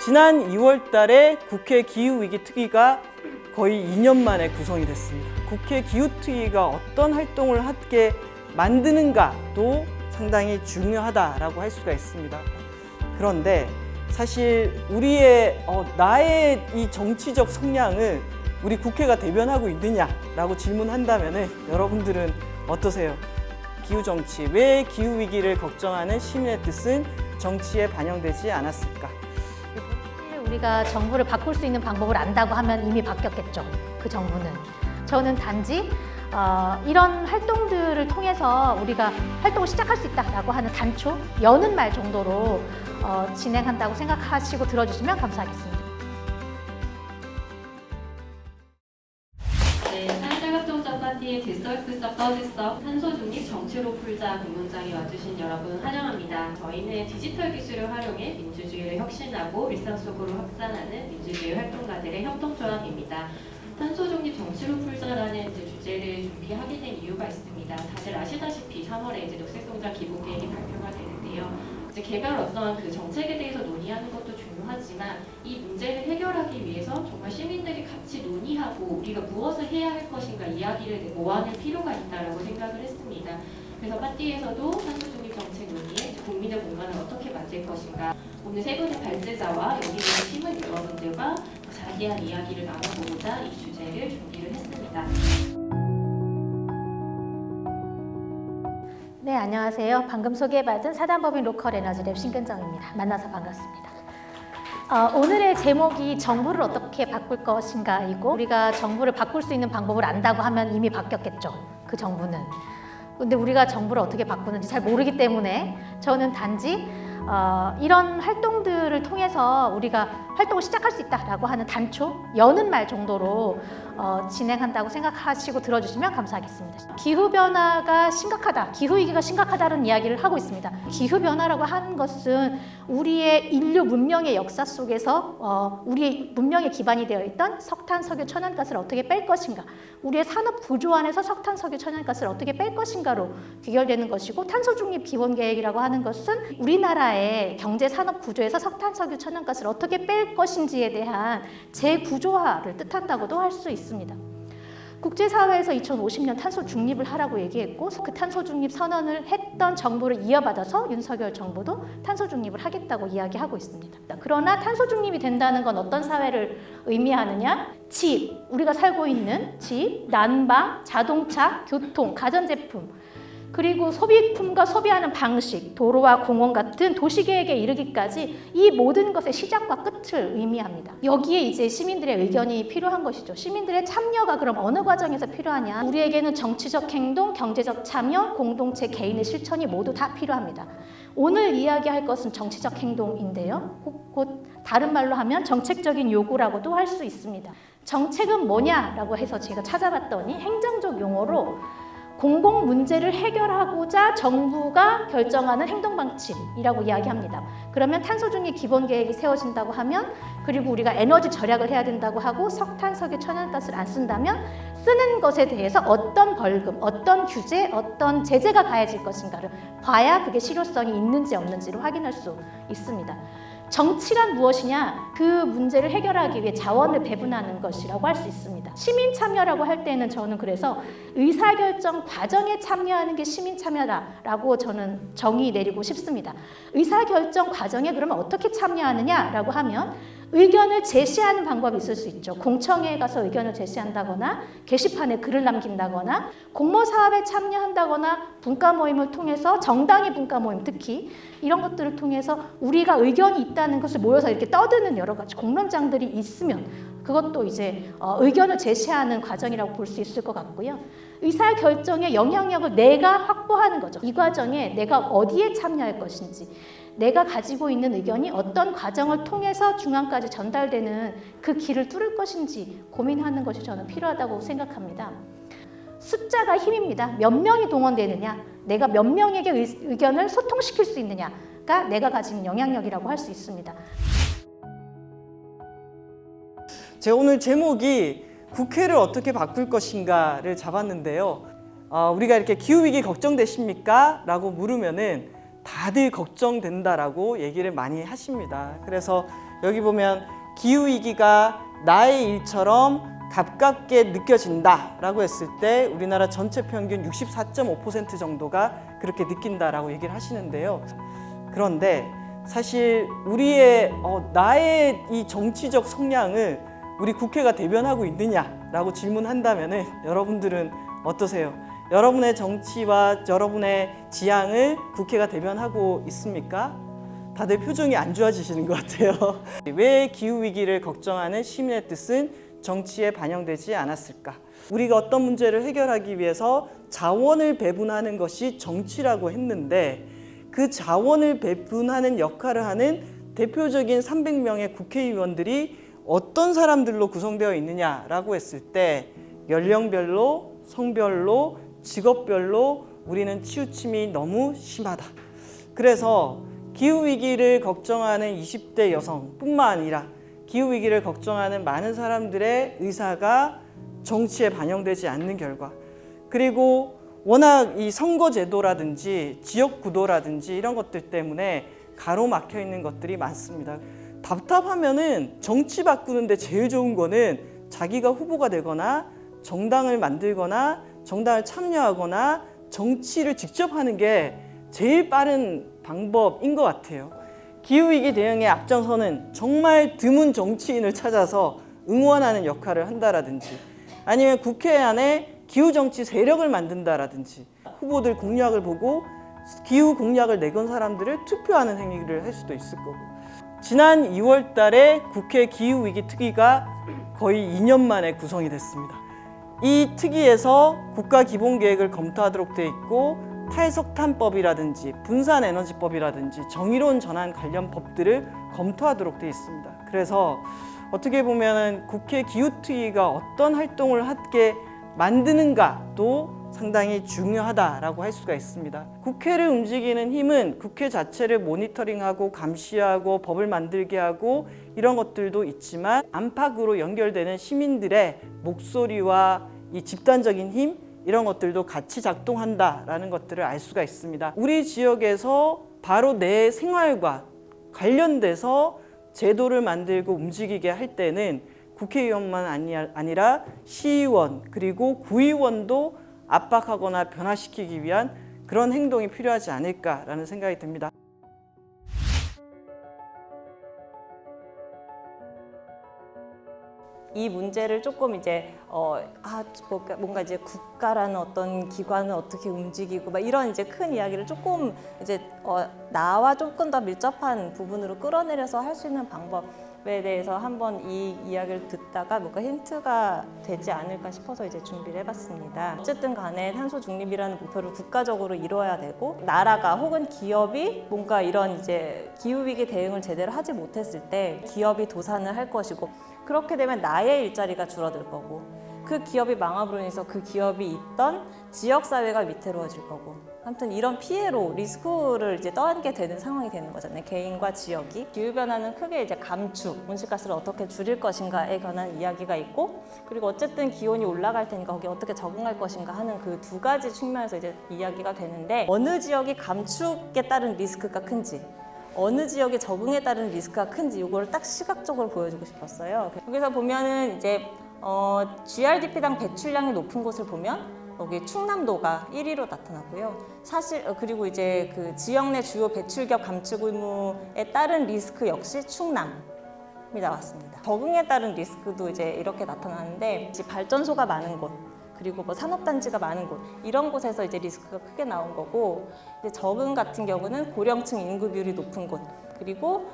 지난 2월 달에 국회 기후위기특위가 거의 2년 만에 구성이 됐습니다. 국회 기후특위가 어떤 활동을 하게 만드는가도 상당히 중요하다라고 할 수가 있습니다. 그런데 사실 나의 이 정치적 성향을 우리 국회가 대변하고 있느냐라고 질문한다면 여러분들은 어떠세요? 기후정치, 왜 기후위기를 걱정하는 시민의 뜻은 정치에 반영되지 않았을까? 우리가 정부를 바꿀 수 있는 방법을 안다고 하면 이미 바뀌었겠죠. 그 정부는. 저는 단지 이런 활동들을 통해서 우리가 활동을 시작할 수 있다라고 하는 단초, 여는 말 정도로 진행한다고 생각하시고 들어주시면 감사하겠습니다. 네, 탄실협동조 파티의 질서흡수적 떠들썩 탄소 중립 정치로 풀자 공론장에 와주신 여러분 환영합니다. 저희는 디지털 기술을 활용해 민주주의를 혁신하고 일상 속으로 확산하는 민주주의 활동가들의 협동조합입니다. 탄소 중립 정치로 풀자라는 주제를 준비하게 된 이유가 있습니다. 다들 아시다시피 3월에 녹색동장 기본 계획이 발표가 되는데요. 개별 어떤 그 정책에 대해서 논의하는 것도 중요하지만 이 문제를 해결하기 위해서 정말 시민들이 같이 논의하고 우리가 무엇을 해야 할 것인가 이야기를 모아낼 필요가 있다고 생각을 했습니다. 그래서 파티에서도 탄소 중립 정책 논의에 국민의 공간을 어떻게 만들 것인가, 오늘 세 분의 발제자와 여기 있는 팀원 여러분들과 자세한 이야기를 나눠보고자 이 주제를 준비를 했습니다. 네, 안녕하세요. 방금 소개받은 사단법인 로컬 에너지랩 신근정입니다. 만나서 반갑습니다. 오늘의 제목이 정부를 어떻게 바꿀 것인가이고, 우리가 정부를 바꿀 수 있는 방법을 안다고 하면 이미 바뀌었겠죠. 그 정부는. 근데 우리가 정부를 어떻게 바꾸는지 잘 모르기 때문에 저는 단지 이런 활동들을 통해서 우리가 활동을 시작할 수 있다라고 하는 단초, 여는 말 정도로 진행한다고 생각하시고 들어주시면 감사하겠습니다. 기후변화가 심각하다, 기후위기가 심각하다는 이야기를 하고 있습니다. 기후변화라고 하는 것은 우리의 인류 문명의 역사 속에서 우리의 문명에 기반이 되어 있던 석탄, 석유, 천연가스를 어떻게 뺄 것인가, 우리의 산업 구조 안에서 석탄, 석유, 천연가스를 어떻게 뺄 것인가로 귀결되는 것이고, 탄소중립 기본계획이라고 하는 것은 우리나라의 경제 산업 구조에서 석탄, 석유, 천연가스를 어떻게 뺄 것인지에 대한 재구조화를 뜻한다고도 할 수 있습니다. 국제사회에서 2050년 탄소 중립을 하라고 얘기했고, 그 탄소 중립 선언을 했던 정부를 이어받아서 윤석열 정부도 탄소 중립을 하겠다고 이야기하고 있습니다. 그러나 탄소 중립이 된다는 건 어떤 사회를 의미하느냐? 집, 우리가 살고 있는 집, 난방, 자동차, 교통, 가전제품, 그리고 소비품과 소비하는 방식, 도로와 공원 같은 도시계획에 이르기까지 이 모든 것의 시작과 끝을 의미합니다. 여기에 이제 시민들의 의견이 필요한 것이죠. 시민들의 참여가 그럼 어느 과정에서 필요하냐? 우리에게는 정치적 행동, 경제적 참여, 공동체, 개인의 실천이 모두 다 필요합니다. 오늘 이야기할 것은 정치적 행동인데요. 곧 다른 말로 하면 정책적인 요구라고도 할 수 있습니다. 정책은 뭐냐라고 해서 제가 찾아봤더니 행정적 용어로 공공 문제를 해결하고자 정부가 결정하는 행동 방침이라고 이야기합니다. 그러면 탄소 중립 기본 계획이 세워진다고 하면, 그리고 우리가 에너지 절약을 해야 된다고 하고 석탄, 석유, 천연가스를 안 쓴다면 쓰는 것에 대해서 어떤 벌금, 어떤 규제, 어떤 제재가 가해질 것인가를 봐야 그게 실효성이 있는지 없는지를 확인할 수 있습니다. 정치란 무엇이냐? 그 문제를 해결하기 위해 자원을 배분하는 것이라고 할 수 있습니다. 시민 참여라고 할 때는 저는 그래서 의사결정 과정에 참여하는 게 시민 참여라고 저는 정의 내리고 싶습니다. 의사결정 과정에 그러면 어떻게 참여하느냐라고 하면 의견을 제시하는 방법이 있을 수 있죠. 공청회에 가서 의견을 제시한다거나 게시판에 글을 남긴다거나 공모사업에 참여한다거나 분과 모임을 통해서, 정당의 분과 모임 특히 이런 것들을 통해서 우리가 의견이 있다는 것을 모여서 이렇게 떠드는 여러 가지 공론장들이 있으면 그것도 이제 의견을 제시하는 과정이라고 볼 수 있을 것 같고요. 의사결정의 영향력을 내가 확보하는 거죠. 이 과정에 내가 어디에 참여할 것인지, 내가 가지고 있는 의견이 어떤 과정을 통해서 중앙까지 전달되는 그 길을 뚫을 것인지 고민하는 것이 저는 필요하다고 생각합니다. 숫자가 힘입니다. 몇 명이 동원되느냐, 내가 몇 명에게 의견을 소통시킬 수 있느냐가 내가 가진 영향력이라고 할 수 있습니다. 제가 오늘 제목이 국회를 어떻게 바꿀 것인가를 잡았는데요. 우리가 이렇게 기후위기 걱정되십니까? 라고 물으면은 다들 걱정된다라고 얘기를 많이 하십니다. 그래서 여기 보면 기후위기가 나의 일처럼 가깝게 느껴진다라고 했을 때 우리나라 전체 평균 64.5% 정도가 그렇게 느낀다라고 얘기를 하시는데요. 그런데 사실 우리의 나의 이 정치적 성향을 우리 국회가 대변하고 있느냐라고 질문한다면은 여러분들은 어떠세요? 여러분의 정치와 여러분의 지향을 국회가 대변하고 있습니까? 다들 표정이 안 좋아지시는 것 같아요. 왜 기후위기를 걱정하는 시민의 뜻은 정치에 반영되지 않았을까? 우리가 어떤 문제를 해결하기 위해서 자원을 배분하는 것이 정치라고 했는데 그 자원을 배분하는 역할을 하는 대표적인 300명의 국회의원들이 어떤 사람들로 구성되어 있느냐라고 했을 때 연령별로, 성별로, 직업별로 우리는 치우침이 너무 심하다. 그래서 기후위기를 걱정하는 20대 여성뿐만 아니라 기후위기를 걱정하는 많은 사람들의 의사가 정치에 반영되지 않는 결과, 그리고 워낙 이 선거제도라든지 지역구도라든지 이런 것들 때문에 가로막혀 있는 것들이 많습니다. 답답하면은 정치 바꾸는데 제일 좋은 거는 자기가 후보가 되거나 정당을 만들거나 정당을 참여하거나 정치를 직접 하는 게 제일 빠른 방법인 것 같아요. 기후위기 대응에 앞장서는 정말 드문 정치인을 찾아서 응원하는 역할을 한다라든지 아니면 국회 안에 기후정치 세력을 만든다라든지 후보들 공약을 보고 기후 공약을 내건 사람들을 투표하는 행위를 할 수도 있을 거고 지난 2월 달에 국회 기후위기 특위가 거의 2년 만에 구성이 됐습니다. 이 특위에서 국가기본계획을 검토하도록 돼 있고 탈석탄법이라든지 분산에너지법이라든지 정의로운 전환 관련 법들을 검토하도록 되어 있습니다. 그래서 어떻게 보면 국회 기후특위가 어떤 활동을 하게 만드는가도 상당히 중요하다라고 할 수가 있습니다. 국회를 움직이는 힘은 국회 자체를 모니터링하고 감시하고 법을 만들게 하고 이런 것들도 있지만 안팎으로 연결되는 시민들의 목소리와 이 집단적인 힘 이런 것들도 같이 작동한다라는 것들을 알 수가 있습니다. 우리 지역에서 바로 내 생활과 관련돼서 제도를 만들고 움직이게 할 때는 국회의원만 아니라 시의원 그리고 구의원도 압박하거나 변화시키기 위한 그런 행동이 필요하지 않을까라는 생각이 듭니다. 이 문제를 조금 이제 뭔가 이제 국가라는 어떤 기관을 어떻게 움직이고 막 이런 이제 큰 이야기를 조금 이제 나와 조금 더 밀접한 부분으로 끌어내려서 할 수 있는 방법에 대해서 한번 이 이야기를 듣다가 뭔가 힌트가 되지 않을까 싶어서 이제 준비를 해봤습니다. 어쨌든 간에 탄소 중립이라는 목표를 국가적으로 이뤄야 되고 나라가 혹은 기업이 뭔가 이런 이제 기후위기 대응을 제대로 하지 못했을 때 기업이 도산을 할 것이고 그렇게 되면 나의 일자리가 줄어들 거고 그 기업이 망함으로 인해서 그 기업이 있던 지역사회가 위태로워질 거고 아무튼 이런 피해로 리스크를 이제 떠안게 되는 상황이 되는 거잖아요. 개인과 지역이. 기후변화는 크게 이제 감축, 온실가스를 어떻게 줄일 것인가에 관한 이야기가 있고 그리고 어쨌든 기온이 올라갈 테니까 거기에 어떻게 적응할 것인가 하는 그 두 가지 측면에서 이제 이야기가 되는데 어느 지역이 감축에 따른 리스크가 큰지 어느 지역의 적응에 따른 리스크가 큰지 이거를 딱 시각적으로 보여주고 싶었어요. 여기서 보면은 이제 GRDP당 배출량이 높은 곳을 보면 여기 충남도가 1위로 나타나고요. 사실 그리고 이제 그 지역 내 주요 배출겹 감축 의무에 따른 리스크 역시 충남이 나왔습니다. 적응에 따른 리스크도 이제 이렇게 나타나는데 발전소가 많은 곳 그리고 뭐 산업단지가 많은 곳 이런 곳에서 이제 리스크가 크게 나온 거고 이제 적응 같은 경우는 고령층 인구 비율이 높은 곳 그리고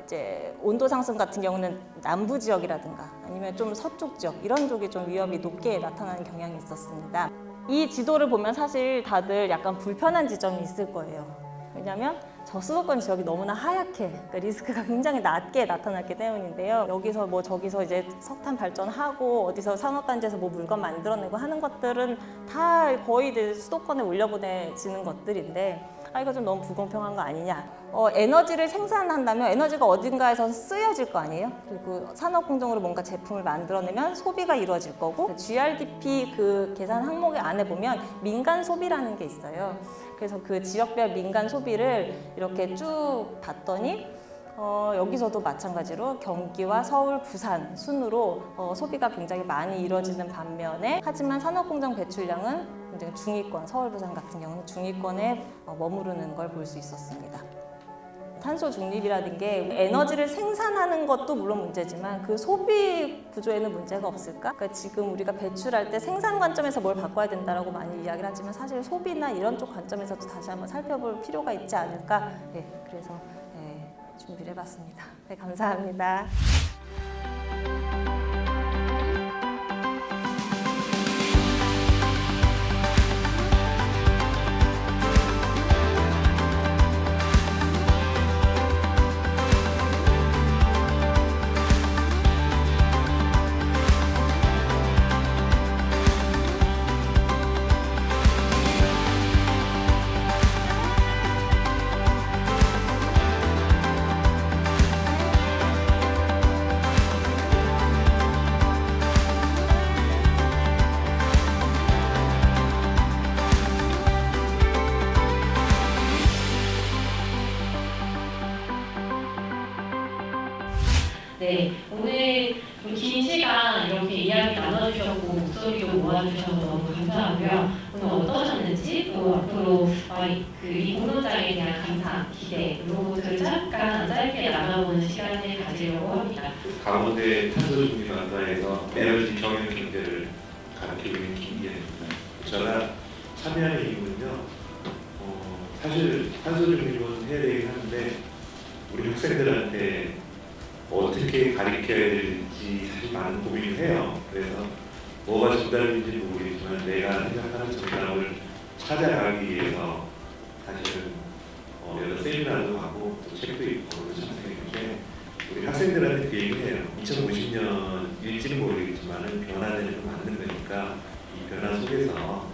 이제 온도 상승 같은 경우는 남부 지역이라든가 아니면 좀 서쪽 지역 이런 쪽이 좀 위험이 높게 나타나는 경향이 있었습니다. 이 지도를 보면 사실 다들 약간 불편한 지점이 있을 거예요. 왜냐하면 저수도권 지역이 너무나 하얗게 그러니까 리스크가 굉장히 낮게 나타났기 때문인데요. 여기서 뭐 저기서 이제 석탄 발전하고 어디서 산업단지에서 뭐 물건 만들어내고 하는 것들은 다 거의 이제 수도권에 올려보내지는 것들인데 이거 좀 너무 불공평한 거 아니냐. 에너지를 생산한다면 에너지가 어딘가에서 쓰여질 거 아니에요? 그리고 산업공정으로 뭔가 제품을 만들어내면 소비가 이루어질 거고 GRDP 그 계산 항목의 안에 보면 민간 소비라는 게 있어요. 그래서 그 지역별 민간 소비를 이렇게 쭉 봤더니 여기서도 마찬가지로 경기와 서울, 부산 순으로 소비가 굉장히 많이 이루어지는 반면에 하지만 산업공장 배출량은 굉장히 중위권, 서울, 부산 같은 경우는 중위권에 머무르는 걸 볼 수 있었습니다. 탄소 중립이라는 게 에너지를 생산하는 것도 물론 문제지만 그 소비 구조에는 문제가 없을까? 그러니까 지금 우리가 배출할 때 생산 관점에서 뭘 바꿔야 된다라고 많이 이야기를 하지만 사실 소비나 이런 쪽 관점에서도 다시 한번 살펴볼 필요가 있지 않을까? 네, 그래서 준비를 해봤습니다. 네, 감사합니다. 네, 오늘 좀 긴 시간 이렇게 이야기 나눠주셨고 목소리도 모아주셔서 너무 감사하고요. 오늘 어떠셨는지 또 앞으로 이 공론장에 대한 감사, 기대 이런 것들을 잠깐 짧게 나눠보는 시간을 가지려고 합니다. 강원대 탄소중립단사에서 에너지 경영 경제를 가르치고 있는 김기현입니다. 제가 참여하는 이유는요. 사실 탄소중립은 해야 되긴 하는데 우리 학생들한테 어떻게 가르쳐야 될지 사실 많은 고민을 해요. 그래서 뭐가 정답인지 모르겠지만 내가 생각하는 정답을 찾아가기 위해서 사실은 여러 세미나도 하고 또 책도 읽고 참석했는데 우리 학생들한테 그 얘기를 해요. 2050년일지는 모르겠지만 변화되는 건 맞는 거니까 이 변화 속에서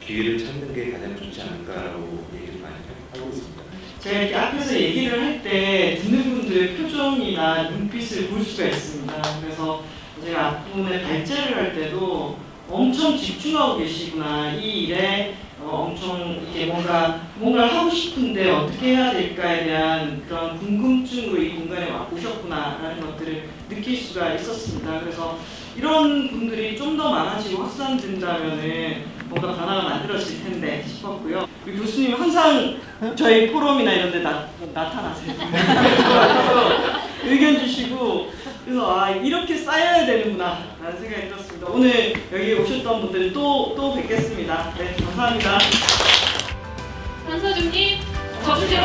기회를 찾는 게 가장 좋지 않을까라고 얘기를 많이 하고 있습니다. 제가 이렇게 앞에서 얘기를 할 때 듣는 분들의 표정이나 눈빛을 볼 수가 있습니다. 그래서 제가 앞부분에 발제를 할 때도 엄청 집중하고 계시구나. 이 일에 엄청 이게 뭔가를 하고 싶은데 어떻게 해야 될까에 대한 그런 궁금증으로 이 공간에 오셨구나라는 것들을 느낄 수가 있었습니다. 그래서 이런 분들이 좀 더 많아지고 확산된다면은 뭔가 변화가 만들어질 텐데 싶었고요. 우리 교수님 항상 저희 포럼이나 이런 데 나타나세요. 의견 주시고 그래서 이렇게 쌓여야 되는구나 라는 생각이 들었습니다. 오늘 여기 오셨던 분들 또 뵙겠습니다. 네, 감사합니다. 탄소중립 적시로